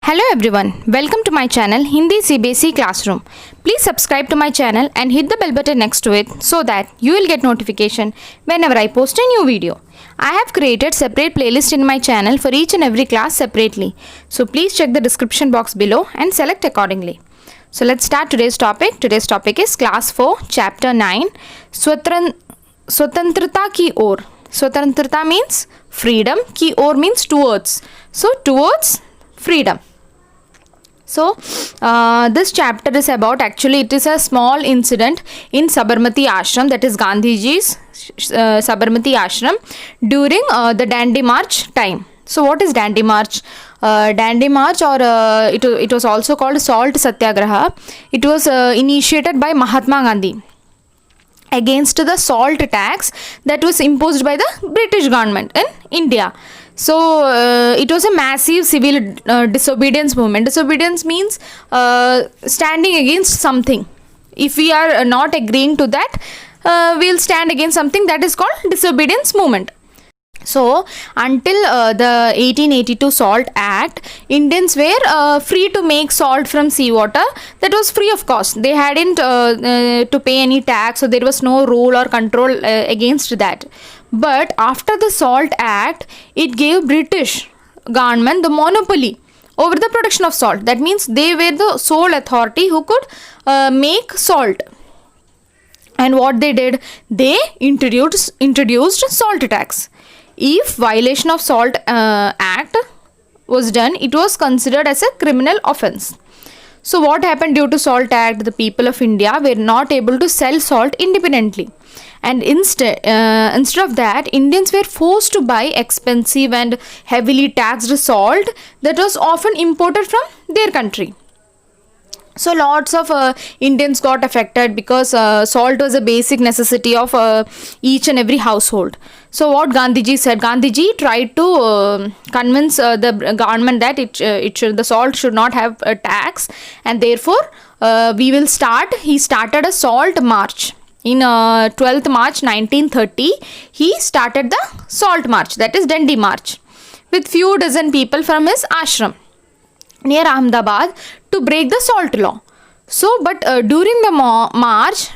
Hello everyone, welcome to my channel Hindi CBSE Classroom. Please subscribe to my channel and hit the bell button next to it so that you will get notification whenever I post a new video. I have created separate playlist in my channel for each and every class separately. So please check the description box below and select accordingly. So let's start today's topic. Today's topic is Class 4, Chapter 9, Swatantrata ki or. Swatantrata means freedom, ki or means towards. So towards freedom. So this chapter is about, actually it is a small incident in Sabarmati Ashram, that is Gandhiji's Sabarmati Ashram during the Dandi March time. So what is Dandi March? Dandi March, or it was also called Salt Satyagraha. It was initiated by Mahatma Gandhi against the salt tax that was imposed by the British government in India. So it was a massive civil disobedience movement. Disobedience means standing against something. If we are not agreeing to that, we'll stand against something. That is called disobedience movement. So until the 1882 Salt Act, Indians were free to make salt from seawater. That was free of cost. They hadn't to pay any tax, so there was no rule or control against that. But after the Salt Act, it gave British government the monopoly over the production of salt. That means they were the sole authority who could make salt. And what they did, they introduced salt tax. If violation of Salt Act was done, it was considered as a criminal offence. So what happened due to Salt Act? The people of India were not able to sell salt independently. And instead of that, Indians were forced to buy expensive and heavily taxed salt that was often imported from their country. So lots of Indians got affected because salt was a basic necessity of each and every household. So what Gandhiji said, Gandhiji tried to convince the government that the salt should not have a tax, and therefore he started a salt march. In 12th March 1930, he started the salt march, that is Dandi March, with few dozen people from his ashram near Ahmedabad to break the salt law. So, but during the march,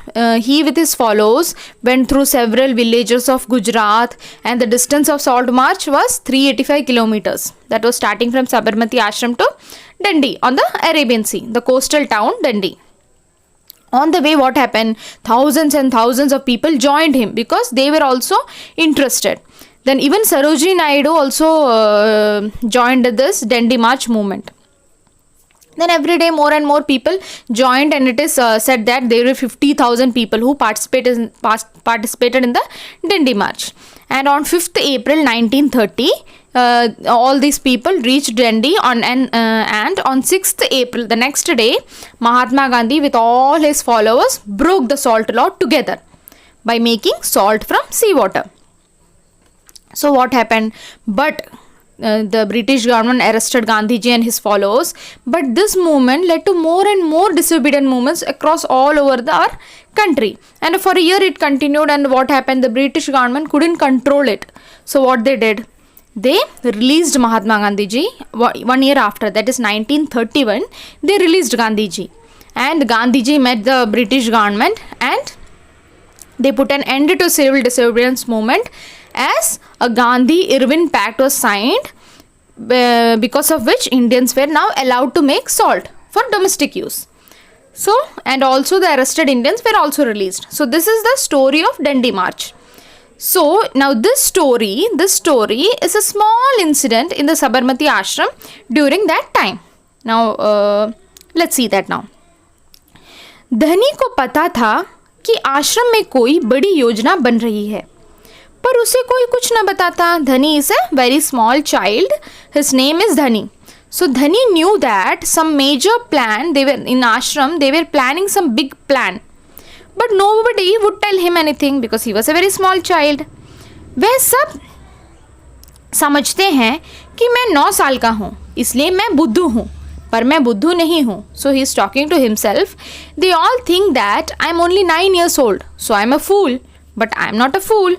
he with his followers went through several villages of Gujarat, and the distance of salt march was 385 kilometers. That was starting from Sabarmati Ashram to Dandi on the Arabian Sea, the coastal town Dandi. On the way, what happened? Thousands and thousands of people joined him because they were also interested. Then even Sarojini Naidu also joined this Dandi March movement. Then every day more and more people joined, and it is said that there were 50,000 people who participated in the Dandi March. And on 5th April 1930, all these people reached Dandi and on 6th April, the next day, Mahatma Gandhi with all his followers broke the salt law together by making salt from seawater. So what happened? But the British government arrested Gandhiji and his followers, but this movement led to more and more disobedient movements across all over our country, and for a year it continued. And what happened? The British government couldn't control it. So what they did, they released Mahatma Gandhiji 1 year after, that is 1931. They released Gandhiji, and Gandhiji met the British government and they put an end to civil disobedience movement, as a Gandhi-Irwin Pact was signed, because of which Indians were now allowed to make salt for domestic use. So, and also the arrested Indians were also released. So this is the story of Dandi March. So now this story is a small incident in the Sabarmati Ashram during that time. Now let's see that now. धनी को पता था कि आश्रम में कोई बड़ी योजना बन रही है, पर उसे कोई कुछ न बताता. Dhani is a very small child. His name is Dhani. So Dhani knew that some major plan, they were in ashram, they were planning some big plan. But nobody would tell him anything because he was a very small child. वह सब समझते हैं कि मैं 9 साल का हूँ, इसलिए मैं बुद्धू हूँ, पर मैं बुद्धू नहीं हूँ. So he is talking to himself. They all think that I am only 9 years old, so I am a fool, but I am not a fool.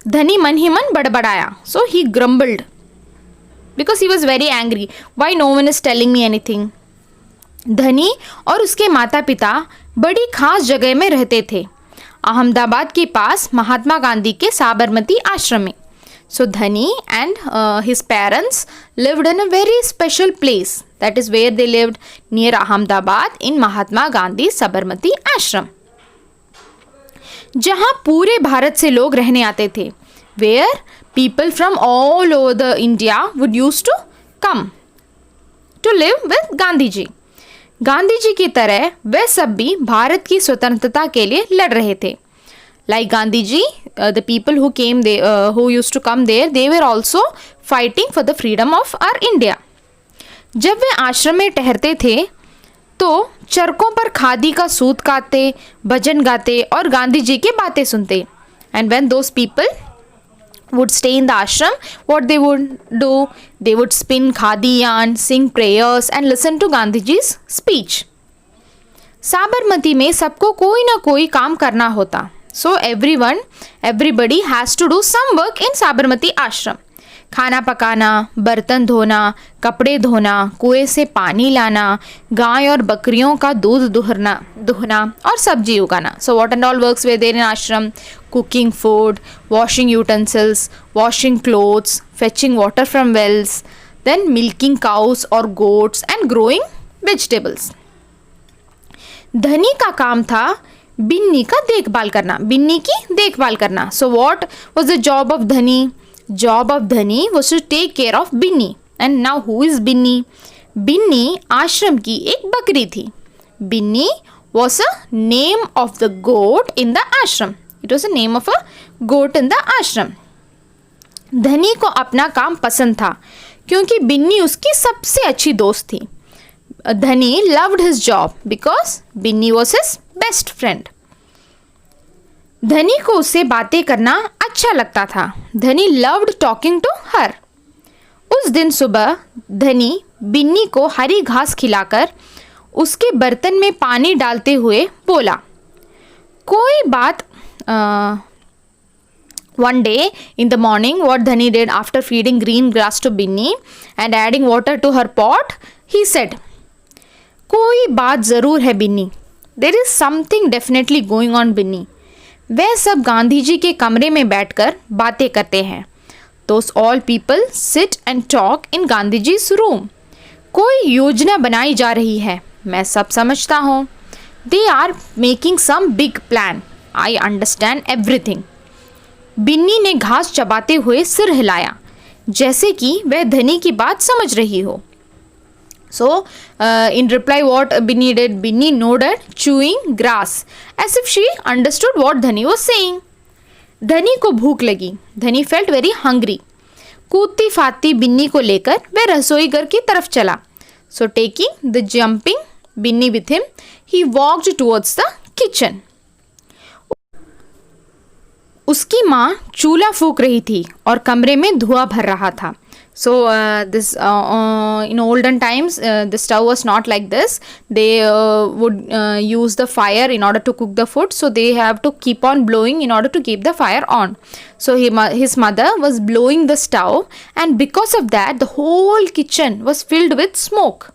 धनी मन ही मन बड़बड़ाया. So he grumbled. because he was very angry. Why no one is telling me anything? धनी और उसके माता पिता बड़ी खास जगह में रहते थे, अहमदाबाद के पास महात्मा गांधी के साबरमती आश्रम में. So Dhani and his parents lived in a very special place. That is where they lived, near Ahmedabad in Mahatma Gandhi Sabarmati Ashram, जहाँ पूरे भारत से लोग रहने आते थे. Where people from all over the India would used to come to live with Gandhi ji. Gandhi ji की तरह वे सब भी भारत की स्वतंत्रता के लिए लड़ रहे थे. Like Gandhi ji, the people who came there, who used to come there, they were also fighting for the freedom of our India. जब वे आश्रम में ठहरते थे तो चरखों पर खादी का सूत काटते, भजन गाते और गांधी जी की बातें सुनते. And when those people would stay in the ashram, what they would do? They would spin khadi yarn, sing prayers and listen to Gandhi ji's speech. Sabarmati में सबको कोई ना कोई काम करना होता. So everybody has to do some work in Sabarmati Ashram. खाना पकाना, बर्तन धोना, कपड़े धोना, कुएं से पानी लाना, गाय और बकरियों का दूध दुहना और सब्जी उगाना. So what and all works were there in ashram? Cooking food, washing utensils, washing clothes, fetching water from wells, then milking cows or goats and growing vegetables. धनी का काम था बिन्नी की देखभाल करना. So what was the job of Dhani? Job of Dhani was to take care of Binni. And now who is Binni? Binni आश्रम की एक बकरी थी. Binni was a name of the goat in the ashram. It was a name of a goat in the ashram. धनी को अपना काम पसंद था क्योंकि बिन्नी उसकी सबसे अच्छी दोस्त थी. Dhani loved his job because Binni was his best friend. धनी को उससे बातें करना अच्छा लगता था. धनी loved talking to her. उस दिन सुबह धनी बिन्नी को हरी घास खिलाकर उसके बर्तन में पानी डालते हुए बोला, कोई बात. One day in the morning, what Dhani did after feeding green grass to Binni and adding water to her pot, he said, कोई बात ज़रूर है Binni. There is something definitely going on Binni. वे सब गांधी जी के कमरे में बैठकर बातें करते हैं. Those all people sit and talk in Gandhi जी's room. कोई योजना बनाई जा रही है, मैं सब समझता हूँ. They are making some big plan. I understand everything. Binni ने घास चबाते हुए सिर हिलाया जैसे कि वह धनी की बात समझ रही हो. So, in reply what Binni did? Binni nodded, chewing grass, as if she understood what Dhani was saying. धनी को भूख लगी. धनी felt very hungry. कूदती फादती बिन्नी को लेकर वह रसोई घर की तरफ चला. So, taking the jumping Binni with him, he walked towards the kitchen. उसकी माँ चूल्हा फूंक रही थी और कमरे में धुआं भर रहा था. So this in olden times the stove was not like this. They would use the fire in order to cook the food. So they have to keep on blowing in order to keep the fire on. So his mother was blowing the stove, and because of that the whole kitchen was filled with smoke.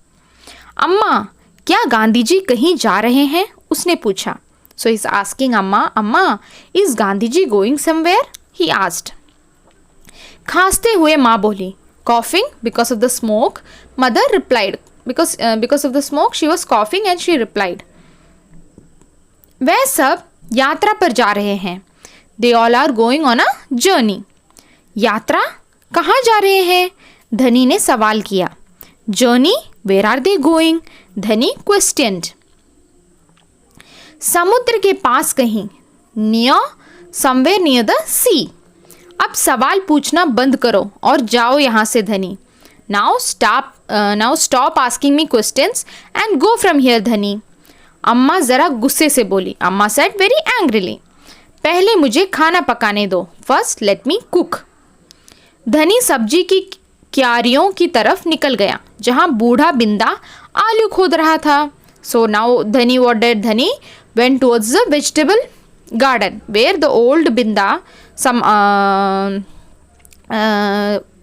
अम्मा, क्या गांधी जी कहीं जा रहे हैं? उसने पूछा. So he's asking अम्मा, is Gandhi ji going somewhere? He asked. खांसते हुए माँ बोली. Coughing because of the smoke, mother replied. Because of the smoke she was coughing and she replied. वह सब यात्रा पर जा रहे हैं. They all are going on a journey. यात्रा? कहाँ जा रहे हैं? धनी ने सवाल किया. Journey? Where are they going? धनी questioned. समुद्र के पास कहीं. Somewhere near the sea. अब सवाल पूछना बंद करो और जाओ यहाँ से धनी. Now stop asking me questions and go from here धनी. अम्मा ज़रा गुस्से से बोली. अम्मा said very angrily. पहले मुझे खाना पकाने दो. First let me cook. धनी सब्जी की क्यारियों की तरफ निकल गया जहाँ बूढ़ा बिंदा आलू खोद रहा था. So now Dhani, what did Dhani? Went towards the vegetable garden where the old binda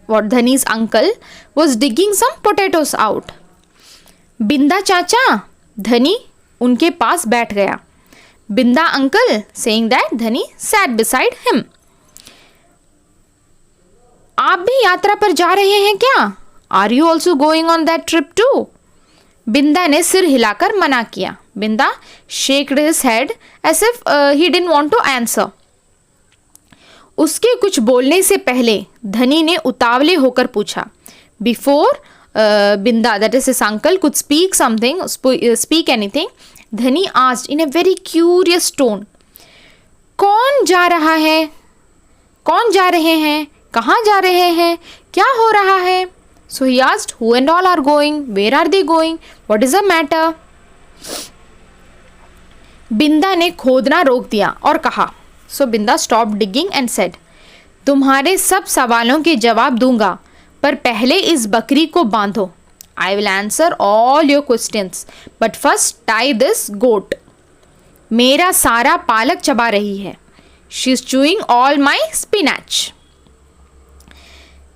what Dhani's uncle was digging some potatoes out. बिंदा चाचा, धनी उनके पास बैठ गया. बिंदा uncle, saying that Dhani sat beside him. आप भी यात्रा पर जा रहे हैं क्या? Are you also going on that trip too? बिंदा ने सिर हिलाकर मना किया. बिंदा shaked his head as if he didn't want to answer. उसके कुछ बोलने से पहले धनी ने उतावले होकर पूछा. Before Binda, that is his uncle, could speak something, speak anything, धनी asked in a very curious tone, कौन जा रहा है? कौन जा रहे हैं? कहाँ जा रहे हैं? क्या हो रहा है? So he asked, who and all are going? Where are they going? What is the matter? बिंदा ने खोदना रोक दिया और कहा. So Binda stopped digging and said, तुम्हारे सब सवालों के जवाब दूंगा, पर पहले इस बकरी को बांधो. I will answer all your questions, but first tie this goat. मेरा सारा पालक चबा रही है. She is chewing all my spinach.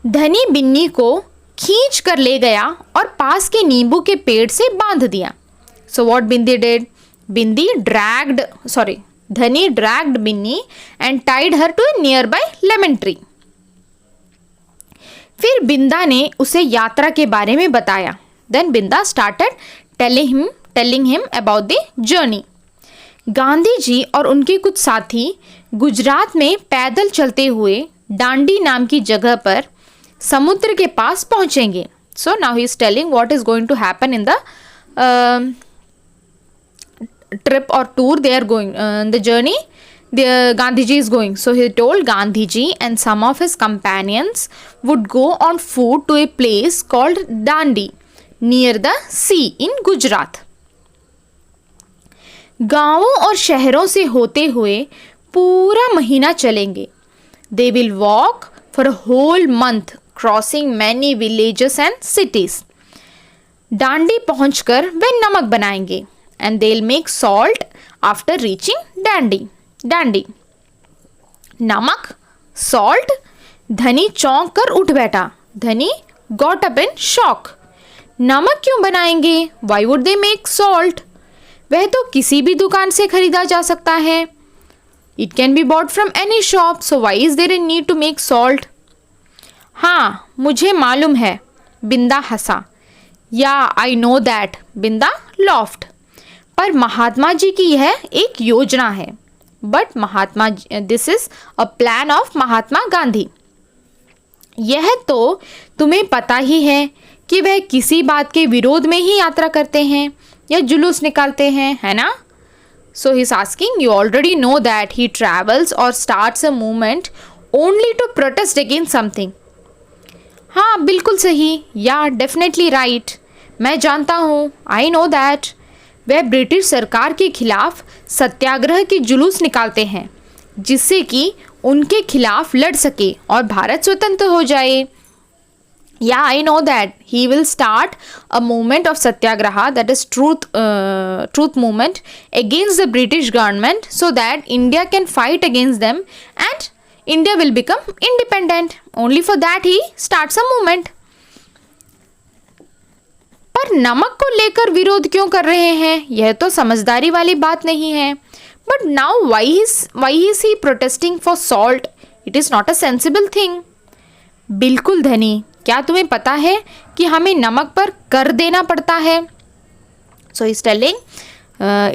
धनी बिन्नी को खींच कर ले गया और पास के नींबू के पेड़ से बांध दिया. So what bindi did? Dhani dragged Binni and tied her to a nearby lemon tree. फिर बिंदा ने उसे यात्रा के बारे में बताया. Then Binda started telling him about the journey. Gandhi ji और उनके कुछ साथी गुजरात में पैदल चलते हुए डांडी नाम की जगह पर समुद्र के पास पहुंचेंगे. So now he is telling what is going to happen in the trip or tour they are going, the journey Gandhiji is going. So he told Gandhiji and some of his companions would go on foot to a place called Dandi near the sea in Gujarat. गांवों और शहरों से होते हुए पूरा महीना चलेंगे. They will walk for a whole month crossing many villages and cities. डांडी पहुंचकर वे नमक बनाएंगे. And they'll make salt after reaching Dandi. नमक, salt. धनी चौंक कर उठ बैठा. धनी got up in shock. नमक क्यों बनाएंगे? Why would they make salt? वह तो किसी भी दुकान से खरीदा जा सकता है. It can be bought from any shop. So why is there a need to make salt? हाँ, मुझे मालूम है. बिंदा हंसा. Yeah, I know that. Binda laughed. पर महात्मा जी की यह एक योजना है. But Mahatma, this is a plan of Mahatma Gandhi. यह तो तुम्हें पता ही है कि वह किसी बात के विरोध में ही यात्रा करते हैं या जुलूस निकालते हैं, है ना? So he is asking, you already know that he travels और starts a movement only to protest against something. हाँ, बिल्कुल सही. या डेफिनेटली राइट. मैं जानता हूँ. I know that. वह ब्रिटिश सरकार के खिलाफ सत्याग्रह के जुलूस निकालते हैं जिससे कि उनके खिलाफ लड़ सके और भारत स्वतंत्र हो जाए. या आई know that he will start a movement of Satyagraha, that is truth movement against the British government so that India can fight against them and India will become independent. Only for that he starts a movement. पर नमक को लेकर विरोध क्यों कर रहे हैं? यह तो समझदारी वाली बात नहीं है. But now why is he protesting for salt? It is not a sensible thing. बिल्कुल धनी. क्या तुम्हें पता है कि हमें नमक पर कर देना पड़ता है? So he is telling,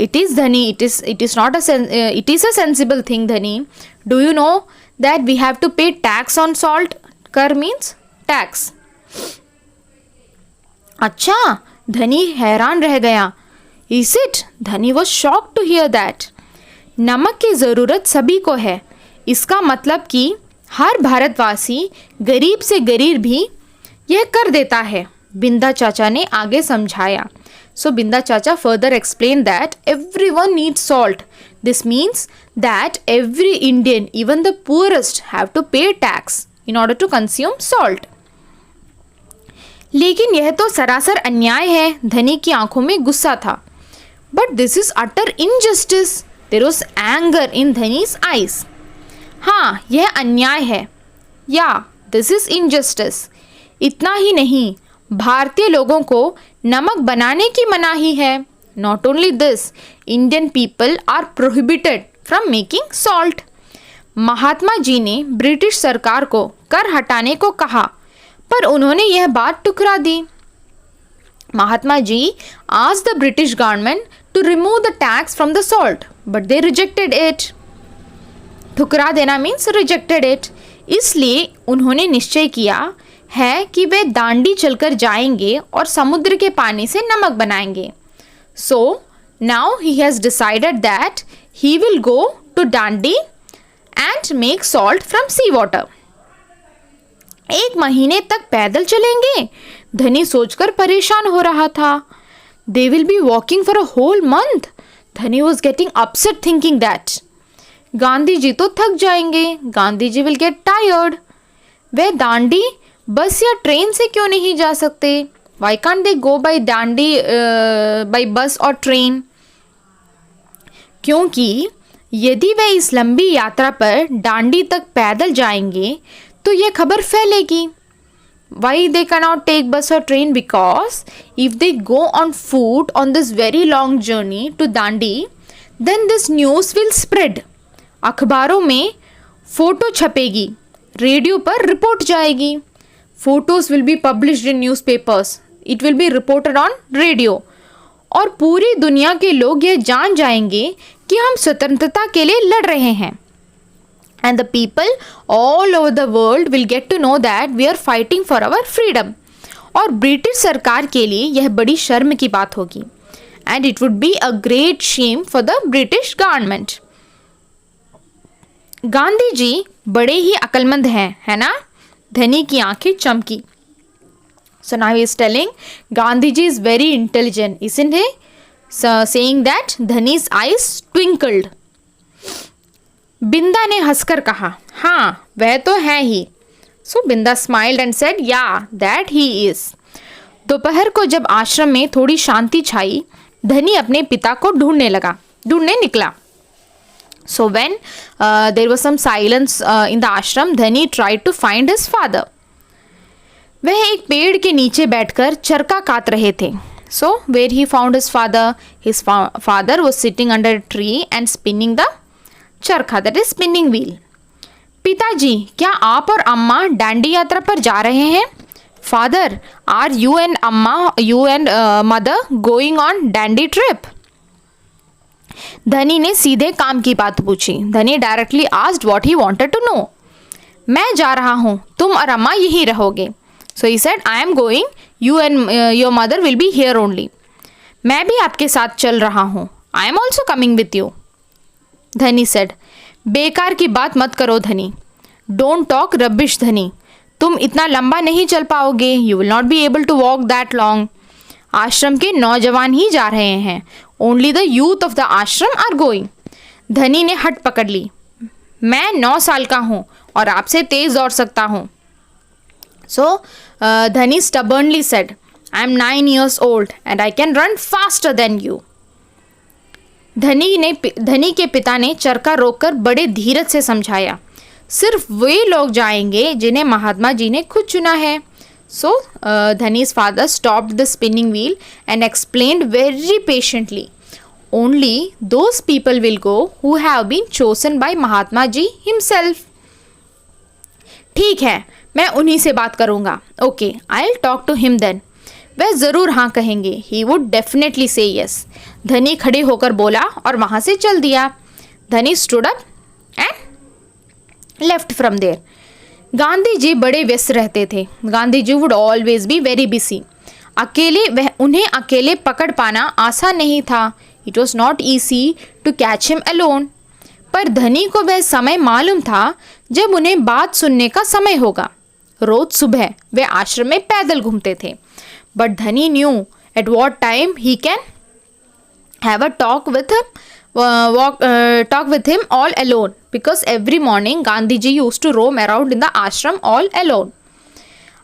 it is धनी. It is a sensible thing धनी. Do you know that we have to pay tax on salt? कर means tax. अच्छा, धनी हैरान रह गया. Is it? धनी was shocked to hear that. नमक की ज़रूरत सभी को है. इसका मतलब कि हर भारतवासी गरीब से गरीब भी यह कर देता है. बिंदा चाचा ने आगे समझाया. So बिंदा चाचा further explained that everyone needs salt. This means that every Indian, even the poorest, have to pay tax in order to consume salt. लेकिन यह तो सरासर अन्याय है. धनी की आंखों में गुस्सा था. But this is utter injustice. There was anger in Dhani's eyes. हाँ, यह अन्याय है. या दिस इज इनजस्टिस। इतना ही नहीं, भारतीय लोगों को नमक बनाने की मनाही है। Not only this, Indian people are prohibited from making salt. Mahatma ji ने ब्रिटिश सरकार को कर हटाने को कहा, पर उन्होंने यह बात ठुकरा दी। Mahatma ji asked the British government to remove the tax from the salt, but they rejected it. ठुकरा देना मीन्स rejected it। इसलिए उन्होंने निश्चय किया है कि वे दांडी चलकर जाएंगे और समुद्र के पानी से नमक बनाएंगे। So now he has decided that he will go to Dandi and make salt from sea water. 1 महीने तक पैदल चलेंगे? धनी सोचकर परेशान हो रहा था। They will be walking for a whole month. धनी was getting upset thinking that. Gandhi ji तो थक जाएंगे। Gandhi ji will get tired. वे दांडी बस या ट्रेन से क्यों नहीं जा सकते? Why can't they go by Dandi by bus or train? क्योंकि यदि वे इस लंबी यात्रा पर दांडी तक पैदल जाएंगे तो यह खबर फैलेगी। Why they cannot take bus or train? Because if they go on foot on this very long journey to Dandi, then this news will spread. अखबारों में फोटो छपेगी, रेडियो पर रिपोर्ट जाएगी। Photos will be published in newspapers. It will be reported on radio. और पूरी दुनिया के लोग यह जान जाएंगे कि हम स्वतंत्रता के लिए लड़ रहे हैं। And the people all over the world will get to know that we are fighting for our freedom. और ब्रिटिश सरकार के लिए यह बड़ी शर्म की बात होगी। And it would be a great shame for the British government. Gandhi ji बड़े ही अक्लमंद हैं, है ना? धनी की आंखें चमकी। So now he is telling Gandhi ji is very intelligent, isn't he? So saying that Dhani's eyes twinkled. बिंदा ने हंसकर कहा, हाँ वह तो है ही। सो बिंदा स्माइल्ड एंड सेड, या दैट ही इज। दोपहर को जब आश्रम में थोड़ी शांति छाई, धनी अपने पिता को ढूंढने निकला। So when there was some silence in the ashram, Dhani tried to find his father. वह एक पेड़ के नीचे बैठकर चरखा काट रहे थे। So where he found his father was sitting under a tree and spinning the charkha, that is spinning wheel. पिताजी, क्या आप और अम्मा डांडी यात्रा पर जा रहे हैं? Father, are you and mother going on Dandi trip? Dhani ने सीधे काम की बात पूछी। Dhani directly asked what he wanted to know. मैं जा रहा हूँ, तुम और अम्मा यहीं रहोगे। So he said, I am going, you and your mother will be here only. मैं भी आपके साथ चल रहा हूँ, I am also coming with you. Dhani said, बेकार की बात मत करो धनी, डोंट टॉक रबिश धनी, तुम इतना लंबा नहीं चल पाओगे, you will not be able to walk that long. आश्रम के नौजवान ही जा रहे हैं, only the youth of the ashram are going. Dhani ने हट पकड़ ली, मैं 9 साल का हूँ और आपसे तेज दौड़ सकता हूँ। सो धनी स्टबर्नली said, I M 9 years old and I can run faster than you. धनी के पिता ने चरखा रोककर बड़े धीरज से समझाया, सिर्फ वे लोग जाएंगे जिन्हें महात्मा जी ने खुद चुना है। सो धनी's father stopped the spinning wheel and explained very patiently, only those people will go who have been chosen by Mahatma ji himself. ठीक है, मैं उन्हीं से बात करूँगा। Okay, I'll talk to him then. वह ज़रूर हाँ कहेंगे, ही वुड डेफिनेटली से यस। धनी खड़े होकर बोला और वहाँ से चल दिया। Dhani stood up and left from there. Gandhi ji बड़े व्यस्त रहते थे। Gandhi ji would always be very busy. उन्हें अकेले पकड़ पाना आसान नहीं था। It was not easy to catch him alone. पर धनी को वह समय मालूम था जब उन्हें बात सुनने का समय होगा। रोज सुबह वे आश्रम में पैदल घूमते थे। But Dhani knew at what time he can have a talk with him all alone, because every morning Gandhi ji used to roam around in the ashram all alone.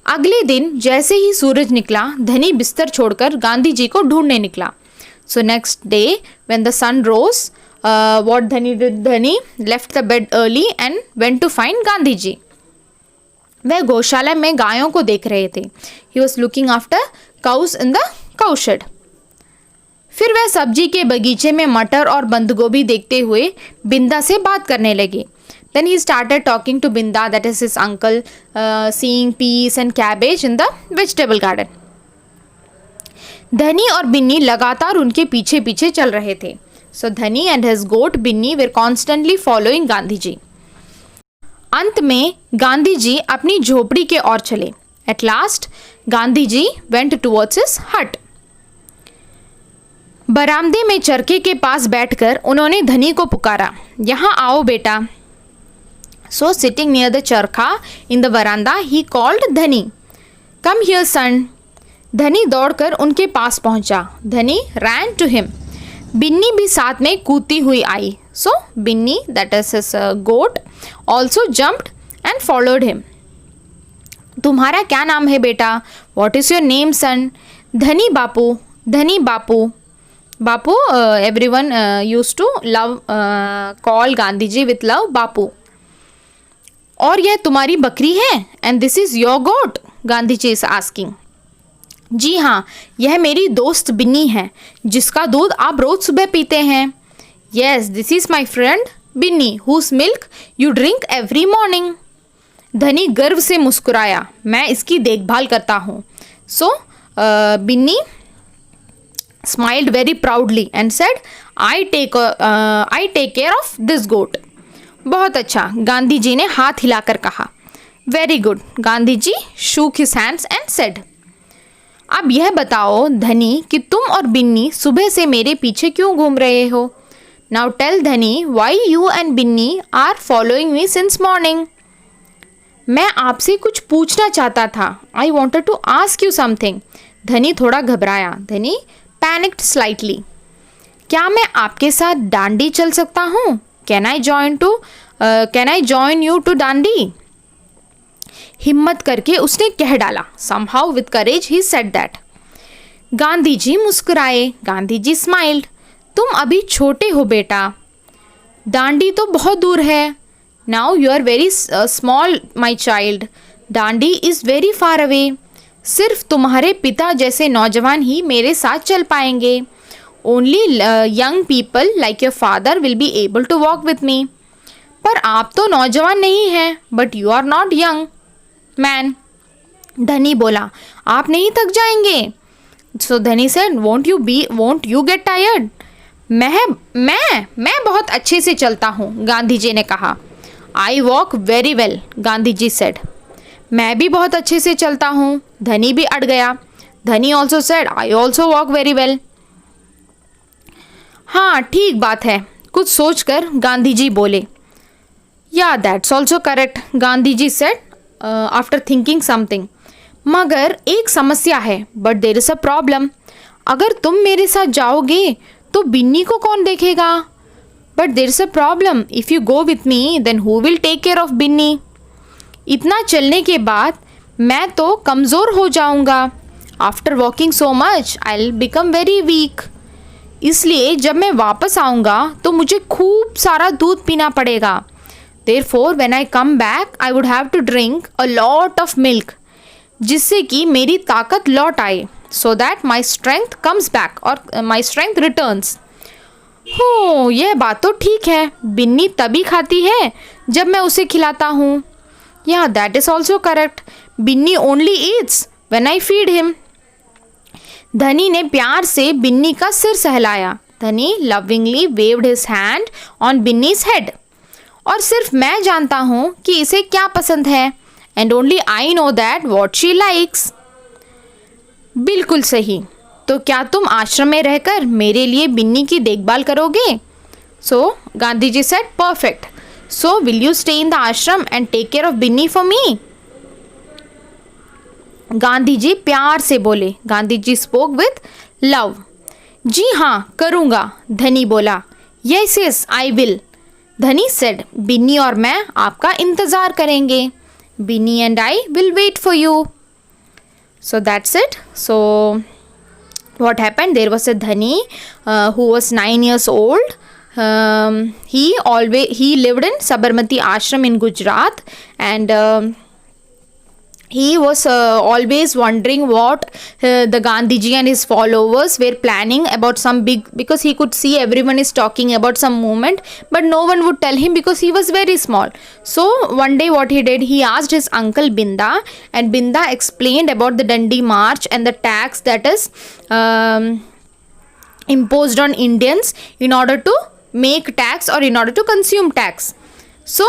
अगले दिन जैसे ही सूरज निकला, धनी बिस्तर छोड़कर गांधी जी को ढूंढने निकला। So next day when the sun rose, what Dhani did? Dhani left the bed early and went to find Gandhi ji. वह गौशाला में गायों को देख रहे थे। He was looking after cows in the cow shade. फिर वह सब्जी के बगीचे में मटर और बंद गोभी देखते हुए बिंदा से बात करने लगे। Then he started talking to Binda, that is his uncle, seeing peas and cabbage in the vegetable garden. धनी और बिन्नी लगातार उनके पीछे पीछे चल रहे थे। So धनी and his goat Binni were constantly following Gandhi ji. अंत में गांधी जी अपनी झोपड़ी के ओर चले। At last Gandhi ji went towards his hut. बरामदे में चरखे के पास बैठकर उन्होंने धनी को पुकारा, यहाँ आओ बेटा। So sitting near the charkha in the veranda, he called धनी, come here son. धनी दौड़कर उनके पास पहुंचा। धनी ran to him. बिन्नी भी साथ में कूदती हुई आई। So Binni, that is his goat, also jumped and followed him. तुम्हारा क्या नाम है बेटा? What is your name son? धनी बापू, धनी बापू। बापू, everyone used to love call Gandhi ji with love बापू। और यह तुम्हारी बकरी है? And this is your goat, Gandhi ji is asking. जी हाँ, यह मेरी दोस्त बिन्नी है जिसका दूध आप रोज सुबह पीते हैं। Yes, this is my friend Binni whose milk you drink every morning. Dhani गर्व से मुस्कुराया, मैं इसकी देखभाल करता हूँ। So Binni smiled very proudly and said, I take care of this goat. बहुत अच्छा, गांधी जी ने हाथ हिलाकर कहा। Very good, Gandhi ji shook his hands and said. अब यह बताओ धनी कि तुम और बिन्नी सुबह से मेरे पीछे क्यों घूम रहे हो? Now tell Dhani why you and Binni are following me since morning. मैं आपसे कुछ पूछना चाहता था। I wanted to ask you something. Dhani थोड़ा घबराया। धनी पैनिक्ड स्लाइटली। क्या मैं आपके साथ डांडी चल सकता हूँ? Can I join you to डांडी? हिम्मत करके उसने कह डाला। Somehow with courage he said that. Gandhi ji मुस्कुराए। गांधी जी स्माइल्ड। तुम अभी छोटे हो बेटा, डांडी तो बहुत दूर है। Now you are very small my child. Dandi is very far away. सिर्फ तुम्हारे पिता जैसे नौजवान ही मेरे साथ चल पाएंगे। Only young people like your father will be able to walk with me. पर आप तो नौजवान नहीं हैं, but you are not young man. धनी बोला, आप नहीं थक जाएंगे? So धनी said, won't you get tired? मैं बहुत अच्छे से चलता हूँ, गांधी जी ने कहा। I walk very well, Gandhi ji said. मैं भी बहुत अच्छे से चलता हूँ। धनी भी अड़ गया। धनी also said, I also walk very well. हाँ, ठीक बात है, कुछ सोचकर गांधी जी बोले। Yeah that's also correct, Gandhi ji said after thinking something. मगर एक समस्या है, but there is a problem. अगर तुम मेरे साथ जाओगे तो बिन्नी को कौन देखेगा? But there is a problem, if you go with me then who will take care of Binni? इतना चलने के बाद मैं तो कमज़ोर हो जाऊंगा। After walking so much I will become very weak. इसलिए जब मैं वापस आऊँगा तो मुझे खूब सारा दूध पीना पड़ेगा। Therefore, when I come back, I would have to drink a lot of milk, जिससे कि मेरी ताकत लौट आए, so that my strength comes back or my strength returns. हो, यह बात तो ठीक है, बिन्नी तभी खाती है जब मैं उसे खिलाता हूँ। Yeah, that is also correct. Binni only eats when I feed him. धनी ने प्यार से बिन्नी का सिर सहलाया। धनी lovingly waved his hand on बिन्नी's head. और सिर्फ मैं जानता हूँ कि इसे क्या पसंद है, and only I know that what she likes. बिल्कुल सही। तो क्या तुम आश्रम में रहकर मेरे लिए बिन्नी की देखभाल करोगे? So Gandhi ji said perfect. So will you stay in the ashram and take care of Binni for me? Gandhi ji प्यार से बोले। Gandhi ji spoke with love. जी हाँ, करूँगा, धनी बोला। Yes yes I will, Dhani said. Binni और मैं आपका इंतज़ार करेंगे। Binni and I will wait for you. So that's it. So what happened, there was a dhani who was 9 years old. He lived in Sabarmati ashram in Gujarat, and he was always wondering what the Gandhiji and his followers were planning about some big, because he could see everyone is talking about some movement, but no one would tell him because he was very small. So one day what he did, he asked his uncle Binda, and Binda explained about the Dandi March and the tax that is imposed on Indians in order to make tax or in order to consume tax. So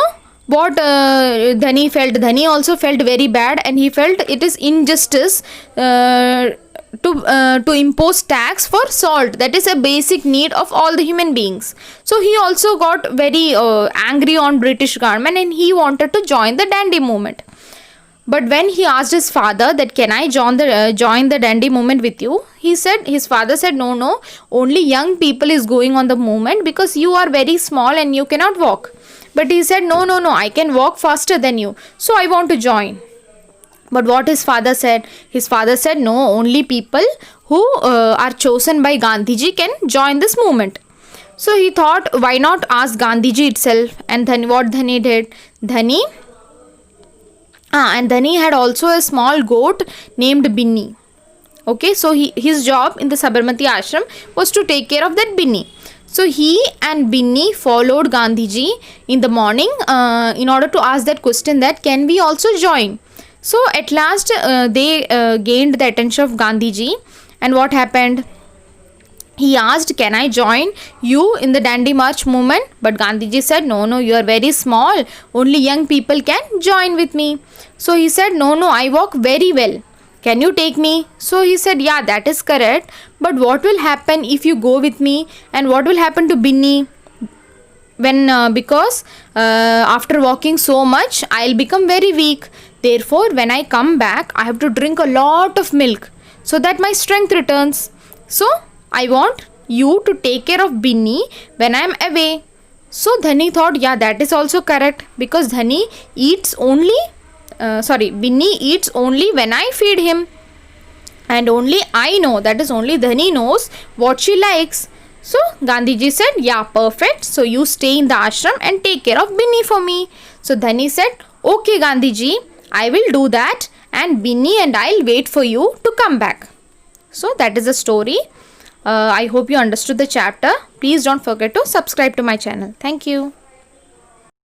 what Dhani also felt very bad, and he felt it is injustice to impose tax for salt, that is a basic need of all the human beings. So he also got very angry on British government, and he wanted to join the Dandi movement. But when he asked his father that can I join the Dandi movement with you, his father said no, only young people is going on the movement because you are very small and you cannot walk. But he said no, I can walk faster than you, so I want to join. But what his father said, no, only people who are chosen by Gandhiji can join this movement. So he thought, why not ask Gandhiji itself? And then what Dhani did, and Dhani had also a small goat named Binni. Okay, so his job in the Sabarmati ashram was to take care of that Binni. So he and Binni followed Gandhiji in the morning in order to ask that question that can we also join. So at last they gained the attention of Gandhiji, and what happened? He asked, can I join you in the Dandi March movement? But Gandhiji said, no, you are very small. Only young people can join with me. So he said, no, I walk very well. Can you take me? So he said, yeah, that is correct. But what will happen if you go with me? And what will happen to Binni? Because after walking so much, I'll become very weak. Therefore, when I come back, I have to drink a lot of milk so that my strength returns. So I want you to take care of Binni when I am away. So Dhani thought, yeah, that is also correct, because Binni eats only when I feed him. And only I know, that is only Dhani knows what she likes. So Gandhiji said, yeah, perfect. So you stay in the ashram and take care of Binni for me. So Dhani said, okay Gandhiji, I will do that, and Binni and I'll wait for you to come back. So that is the story. I hope you understood the chapter. Please don't forget to subscribe to my channel. Thank you.